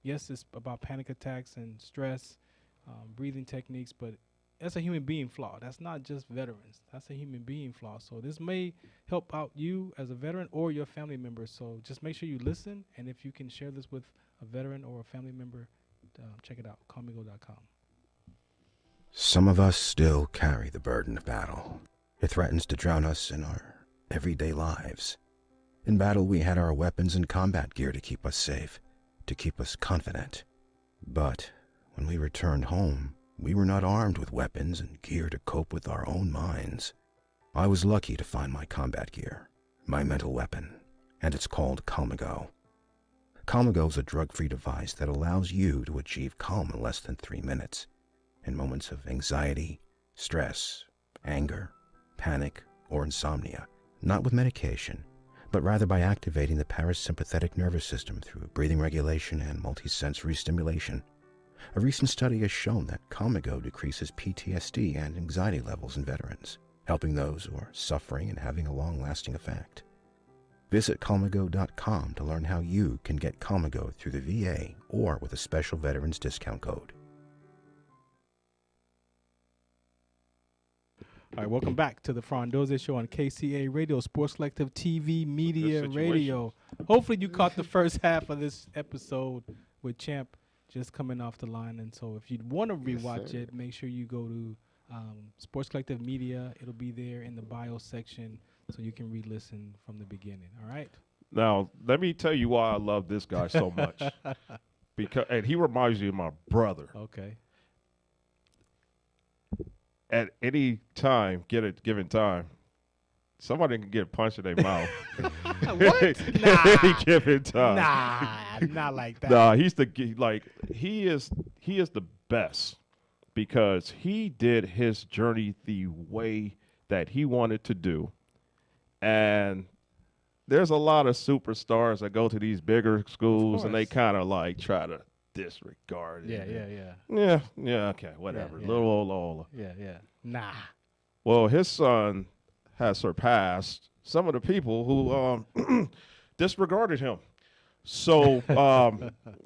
yes, it's about panic attacks and stress, breathing techniques, but that's a human being flaw. That's not just veterans. That's a human being flaw. So this may help out you as a veteran or your family member. So just make sure you listen, and if you can share this with a veteran or a family member, check it out, calmandgo.com. Some of us still carry the burden of battle. It threatens to drown us in our everyday lives. In battle, we had our weapons and combat gear to keep us safe, to keep us confident. But when we returned home, we were not armed with weapons and gear to cope with our own minds. I was lucky to find my combat gear, my mental weapon, and it's called Calm and Go. Calm and Go is a drug-free device that allows you to achieve calm in less than 3 minutes. In moments of anxiety, stress, anger, panic, or insomnia, not with medication, but rather by activating the parasympathetic nervous system through breathing regulation and multisensory stimulation. A recent study has shown that Calm and Go decreases PTSD and anxiety levels in veterans, helping those who are suffering and having a long-lasting effect. Visit calmandgo.com to learn how you can get Calm and Go through the VA or with a special veterans discount code. All right, welcome back to the Farron Dozier Show on KCA Radio, Sports Collective TV, Media Radio. Hopefully you caught the first half of this episode with Champ just coming off the line. And so if you'd want to rewatch it, make sure you go to Sports Collective Media. It'll be there in the bio section so you can re-listen from the beginning, all right? Now, let me tell you why I love this guy so much. And he reminds me of my brother. Okay. At any time, given time, somebody can get punched in their mouth. What? Nah. Any given time. Nah, not like that. Nah, he is the best because he did his journey the way that he wanted to do. And there's a lot of superstars that go to these bigger schools and they kind of try to disregard it. Yeah, okay, whatever. Yeah. Little old Lola. Yeah. Nah. Well, his son has surpassed some of the people who disregarded him. So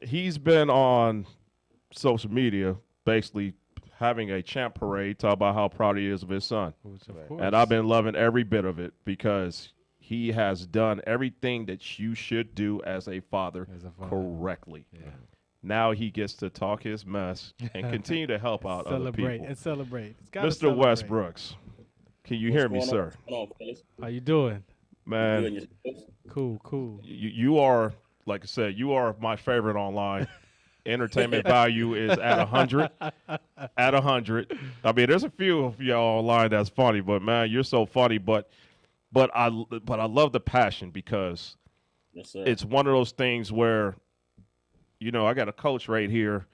he's been on social media basically having a champ parade, talk about how proud he is of his son. And I've been loving every bit of it because he has done everything that you should do as a father, correctly. Yeah. Now he gets to talk his mess and continue to help out other people. Celebrate. Mr. Westbrooks, can you hear me, sir? How you doing? Man, cool. You are, like I said, you are my favorite online. Entertainment value is at 100. At 100. I mean, there's a few of y'all online that's funny, but man, you're so funny. But I love the passion because it's one of those things where, I got a coach right here.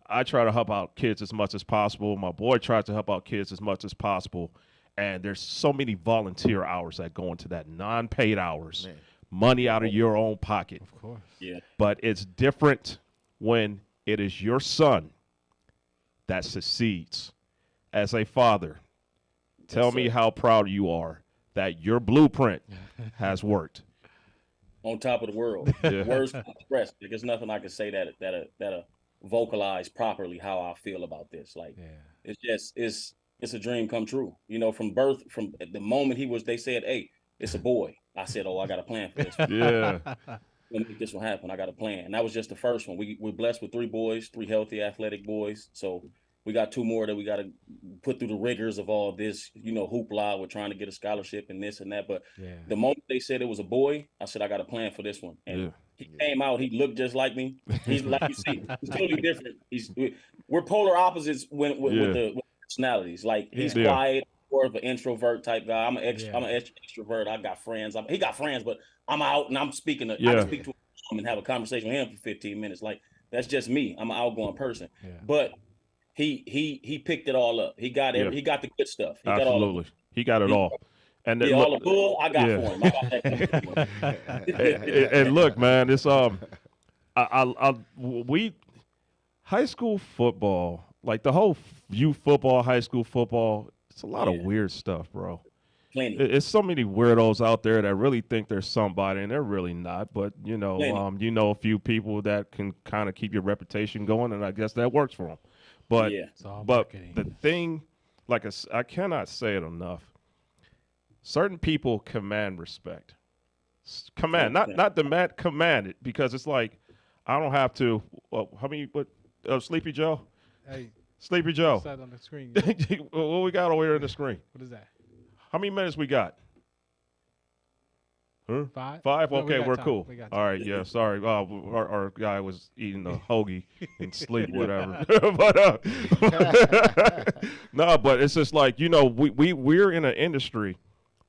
I try to help out kids as much as possible. My boy tries to help out kids as much as possible. And there's so many volunteer hours that go into that, non-paid hours, money out of your own pocket. Of course. Yeah. But it's different when it is your son that succeeds. As a father, Tell me how proud you are that your blueprint has worked. On top of the world. Words can't express. There's nothing I can say that vocalize properly how I feel about this. Like, it's just it's a dream come true. You know, from birth, from the moment they said, "Hey, it's a boy." I said, "Oh, I got a plan for this." Yeah. Let me make this one happen. I got a plan. And that was just the first one. We're blessed with 3 boys, 3 healthy, athletic boys. So we got 2 more that we got to put through the rigors of all this, you know, hoopla. We're trying to get a scholarship and this and that. But the moment they said it was a boy, I said, I got a plan for this one. And he came out. He looked just like me. He's like you see, he's totally different. We're polar opposites with the personalities. Like, he's quiet, more of an introvert type guy. I'm an extrovert. I got friends. He got friends, but I'm out and I'm speaking. I can speak to him and have a conversation with him for 15 minutes. Like, that's just me. I'm an outgoing person. But he picked it all up. He got he got the good stuff. He got all of it. He got it all. And then, all the bull I got for him. I got that and look, man, it's high school football, like the whole youth football, high school football, it's a lot of weird stuff, bro. Plenty. It's so many weirdos out there that really think they're somebody, and they're really not. But you know, a few people that can kind of keep your reputation going, and I guess that works for them. But the thing, like I cannot say it enough. Certain people command respect. Command, not demand, command it, because it's like I don't have to. Sleepy Joe? Hey, Sleepy Joe. What's that on the screen? What we got over here on the screen? What is that? How many minutes we got? Huh? 5. 5? No, okay, we're time. cool. We got all right, yeah, sorry. Our guy was eating the hoagie and sleep, whatever. No, but it's just like, you know, we're in an industry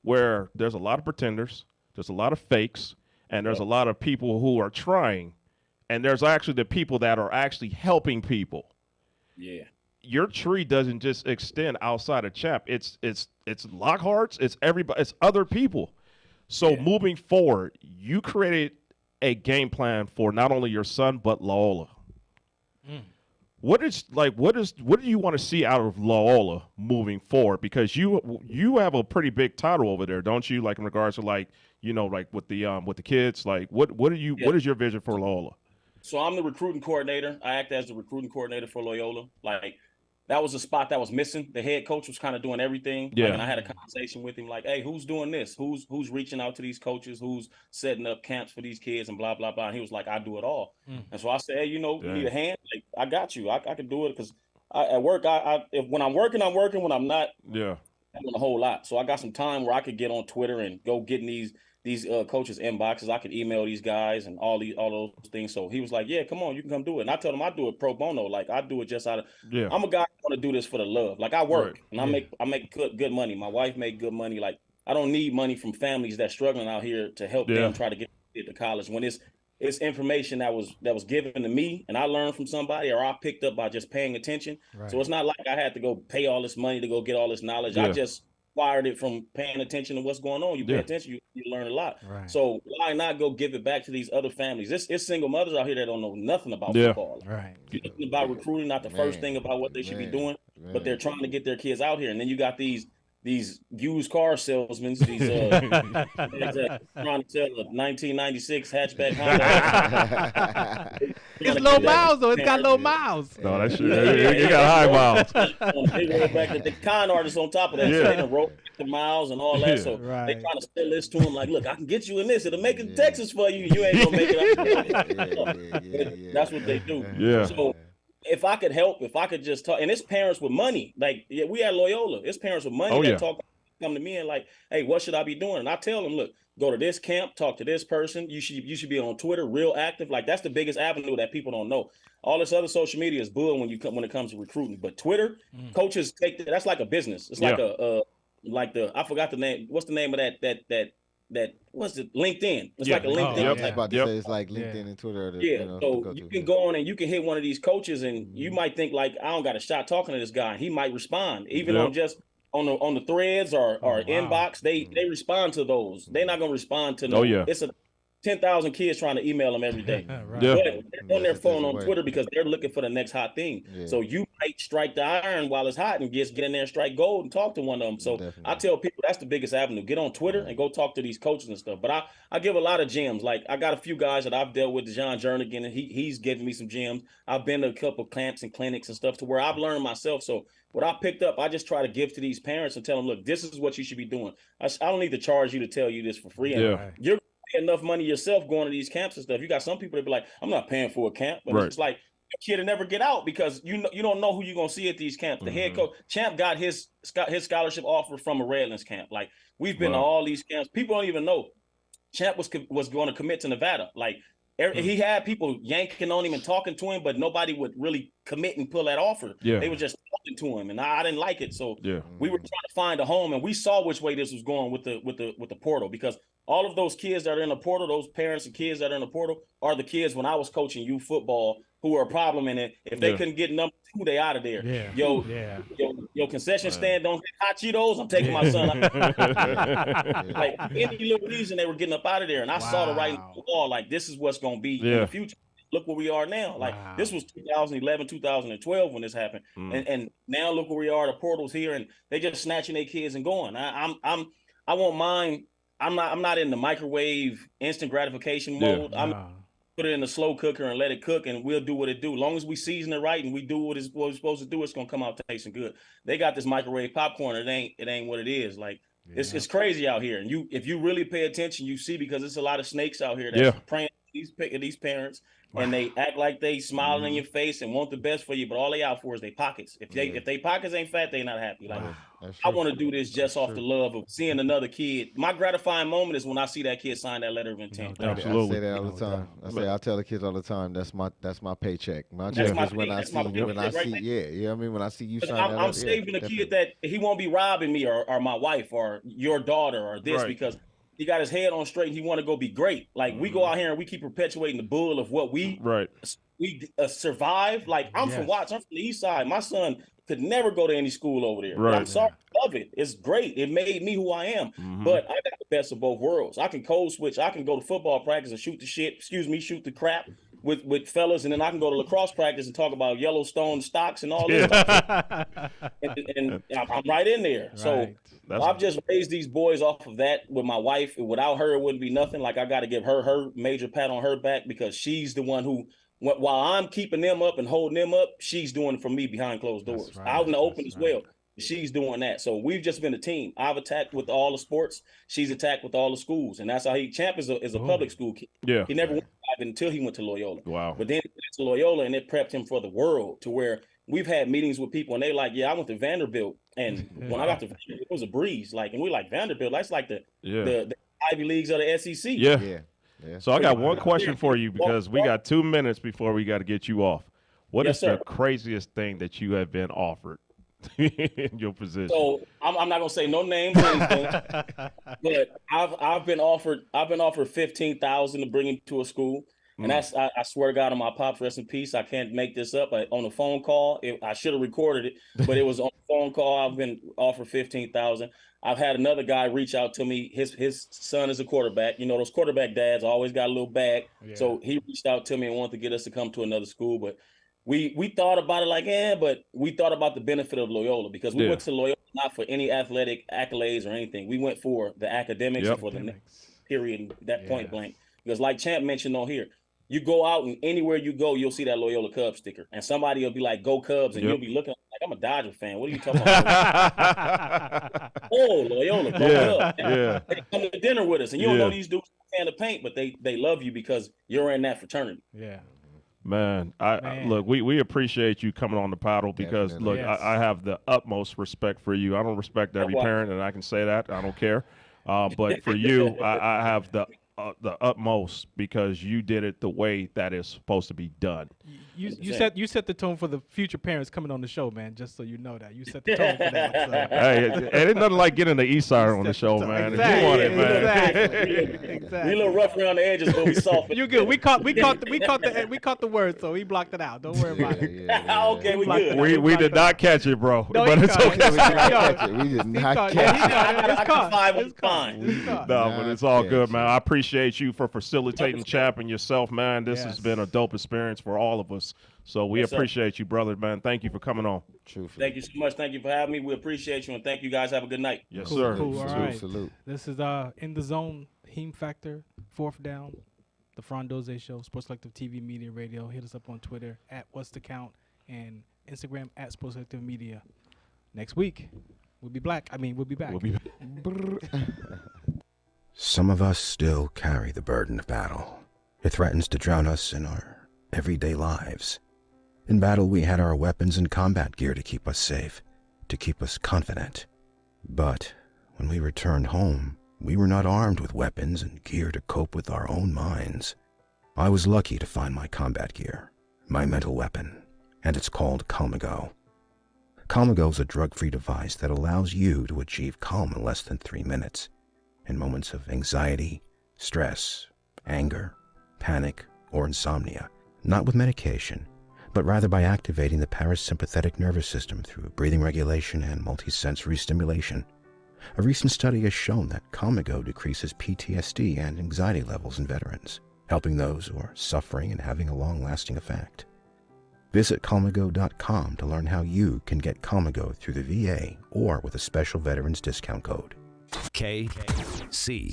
where there's a lot of pretenders, there's a lot of fakes, and there's a lot of people who are trying, and there's actually the people that are actually helping people. Yeah. Your tree doesn't just extend outside of Champ. It's Lockhart's, it's everybody, it's other people. So moving forward, you created a game plan for not only your son but Loyola. What do you want to see out of Loyola moving forward? Because you have a pretty big title over there, don't you? Like in regards to like, you know, like with the kids. Like what is your vision for Loyola? So I'm the recruiting coordinator. I act as the recruiting coordinator for Loyola. Like, that was a spot that was missing. The head coach was kind of doing everything. Yeah. Like, and I had a conversation with him like, hey, who's doing this? Who's reaching out to these coaches? Who's setting up camps for these kids and blah, blah, blah. And he was like, I do it all. And so I said, hey, you know, you need a hand? Like, I got you. I can do it because at work, when I'm working, I'm working. When I'm not, I'm doing a whole lot. So I got some time where I could get on Twitter and go get in these coaches' inboxes. I could email these guys and all those things. So he was like, yeah, come on, you can come do it. And I told him I do it pro bono. Like, I do it just out of I'm a guy who want to do this for the love. Like, I work and I make good money. My wife make good money. Like, I don't need money from families that's struggling out here to help them try to get to college. When it's information that was given to me and I learned from somebody, or I picked up by just paying attention. Right. So it's not like I had to go pay all this money to go get all this knowledge. I just acquired it from paying attention to what's going on. You pay attention, you learn a lot. Right. So why not go give it back to these other families? It's single mothers out here that don't know nothing about football. Right. Nothing about recruiting, not the first thing about what they should be doing, but they're trying to get their kids out here. And then you got these used car salesmen, these trying to sell a 1996 hatchback Honda. It's low miles though. It's got low miles. No, that shit. It got high miles. They roll back the con artists on top of that. So they can roll back the miles and all that. So they trying to sell this to them like, look, I can get you in this. It'll make it in Texas for you. You ain't gonna make it. That's what they do. Yeah. So if I could help, if I could just talk, and it's parents with money. Like, we at Loyola, it's parents with money that come to me and like, hey, what should I be doing? And I tell them, look, go to this camp, talk to this person. You should be on Twitter, real active. Like, that's the biggest avenue that people don't know. All this other social media is bull when it comes to recruiting. But Twitter, coaches take that's like a business. It's like I forgot the name. What's the name of that what's it? LinkedIn. It's like a LinkedIn. I was about to say it's like LinkedIn and Twitter. So you can go on and you can hit one of these coaches and you might think like, I don't got a shot talking to this guy. He might respond even on just on the threads or inbox. They respond to those. They're not gonna respond to no. 10,000 kids trying to email them every day. Right. Yeah. But they're on their phone on way. Twitter because they're looking for the next hot thing. Yeah. So you might strike the iron while it's hot and just get in there and strike gold and talk to one of them. So I tell people that's the biggest avenue. Get on Twitter and go talk to these coaches and stuff. But I give a lot of gems. Like I got a few guys that I've dealt with, John Jernigan, and he's given me some gems. I've been to a couple of camps and clinics and stuff to where I've learned myself. So what I picked up, I just try to give to these parents and tell them, look, this is what you should be doing. I don't need to charge you to tell you this for free. And you're enough money yourself going to these camps and stuff. You got some people that be like, I'm not paying for a camp, but it's like a kid will never get out because you don't know who you're gonna see at these camps. The head coach Champ got his scholarship offer from a Redlands camp. Like we've been to all these camps. People don't even know Champ was going to commit to Nevada. Like he had people yanking on him and talking to him, but nobody would really commit and pull that offer. They were just talking to him, and I didn't like it. So we were trying to find a home, and we saw which way this was going with the portal, because all of those kids that are in the portal, those parents and kids that are in the portal, are the kids when I was coaching youth football who were a problem in it. If they couldn't get number 2, they out of there. Yo, concession stand don't get hot Cheetos, I'm taking my son out. Like any little reason they were getting up out of there, and I saw the writing on the wall. Like this is what's going to be in the future. Look where we are now. Like this was 2011, 2012 when this happened, and now look where we are. The portal's here, and they just snatching their kids and going. I won't mind. I'm not in the microwave instant gratification mode. I'm put it in the slow cooker and let it cook, and we'll do what it do. As long as we season it right and we do what we're supposed to do, it's gonna come out tasting good. They got this microwave popcorn. It ain't what it is. Like it's crazy out here. And if you really pay attention, you see, because it's a lot of snakes out here that's praying these parents. And they act like they smiling in your face and want the best for you, but all they out for is their pockets. If they pockets ain't fat, they not happy. Like I want to do this just off the love of seeing another kid. My gratifying moment is when I see that kid sign that letter of intent. Absolutely. I say that all the time. I tell the kids all the time, that's my paycheck. My check is when I see you know what I mean? When I see you sign that. I'm saving a kid that he won't be robbing me or my wife or your daughter or this because he got his head on straight. He want to go be great. Like we go out here and we keep perpetuating the bull of what we survive. Like I'm from Watts. I'm from the East Side. My son could never go to any school over there. But I'm sorry, I love it. It's great. It made me who I am. But I got the best of both worlds. I can code switch. I can go to football practice and shoot the crap with fellas, and then I can go to lacrosse practice and talk about Yellowstone stocks and all this stuff. And I'm right in there. So I've just raised these boys off of that with my wife. Without her, it wouldn't be nothing. Like I got to give her major pat on her back, because she's the one who, while I'm keeping them up and holding them up, she's doing it for me behind closed doors, out in the open as well. She's doing that. So we've just been a team. I've attacked with all the sports. She's attacked with all the schools. And that's how Champ is a public school kid. He never went private until he went to Loyola. But then he went to Loyola, and it prepped him for the world, to where we've had meetings with people and they like, I went to Vanderbilt. And when I got to Vanderbilt, it was a breeze. Like, and we like Vanderbilt. That's like the Ivy Leagues of the SEC. Yeah. So I got one question for you, because we got 2 minutes before we got to get you off. What is the craziest thing that you have been offered in your position? So I'm not gonna say no names or anything, but I've been offered $15,000 to bring him to a school, and that's I swear to God on my pops, rest in peace. I can't make this up. On a phone call, I should have recorded it, but it was on a phone call. I've been offered $15,000. I've had another guy reach out to me. His son is a quarterback. You know, those quarterback dads always got a little bag. So he reached out to me and wanted to get us to come to another school, but we thought about it like, but we thought about the benefit of Loyola, because we went to Loyola not for any athletic accolades or anything. We went for the academics and for the next period, that point blank. Because like Champ mentioned on here, you go out and anywhere you go, you'll see that Loyola Cubs sticker. And somebody will be like, go Cubs. And you'll be looking like, I'm a Dodger fan. What are you talking about? Oh, Loyola, go Cubs. They come to dinner with us. And you don't know these dudes can of paint, but they love you because you're in that fraternity. Man, look, we appreciate you coming on the paddle, because look, I have the utmost respect for you. I don't respect every parent, and I can say that. I don't care. But for you, I have the utmost, because you did it the way that is supposed to be done. You set the tone for the future parents coming on the show, man. Just so you know that you set the tone for that. So. Hey, it ain't nothing like getting the East Side on the show, man. Exactly. If you want it, man. Exactly. We a little rough around the edges, but we soft. You good? We caught the word, so he blocked it out. Don't worry about it. Okay, we good. We did not catch it, bro. No, but it's okay. We did not catch it. It's caught. Fine. No, but it's all good, man. I appreciate appreciate you for facilitating CHAP and yourself, man. This has been a dope experience for all of us. So we appreciate you, brother, man. Thank you for coming on. Truthfully. Thank you so much. Thank you for having me. We appreciate you, and thank you guys. Have a good night. Yes, Cool, sir. Cool. All right. Salute. This is In the Zone, Heme Factor, 4th Down, the Farron Dozier Show, Sports Collective TV, Media, Radio. Hit us up on Twitter at What's the Count and Instagram at Sports Collective Media. Next week, we'll be back. We'll be back. Some of us still carry the burden of battle. It threatens to drown us in our everyday lives. In battle, we had our weapons and combat gear to keep us safe, to keep us confident. But when we returned home, we were not armed with weapons and gear to cope with our own minds. I was lucky to find my combat gear, my mental weapon, and it's called Calmago. Calmago is a drug-free device that allows you to achieve calm in less than 3 minutes in moments of anxiety, stress, anger, panic, or insomnia, not with medication, but rather by activating the parasympathetic nervous system through breathing regulation and multisensory stimulation. A recent study has shown that Calmago decreases PTSD and anxiety levels in veterans, helping those who are suffering and having a long-lasting effect. Visit Calmago.com to learn how you can get Calmago through the VA or with a special veterans discount code. KCAA.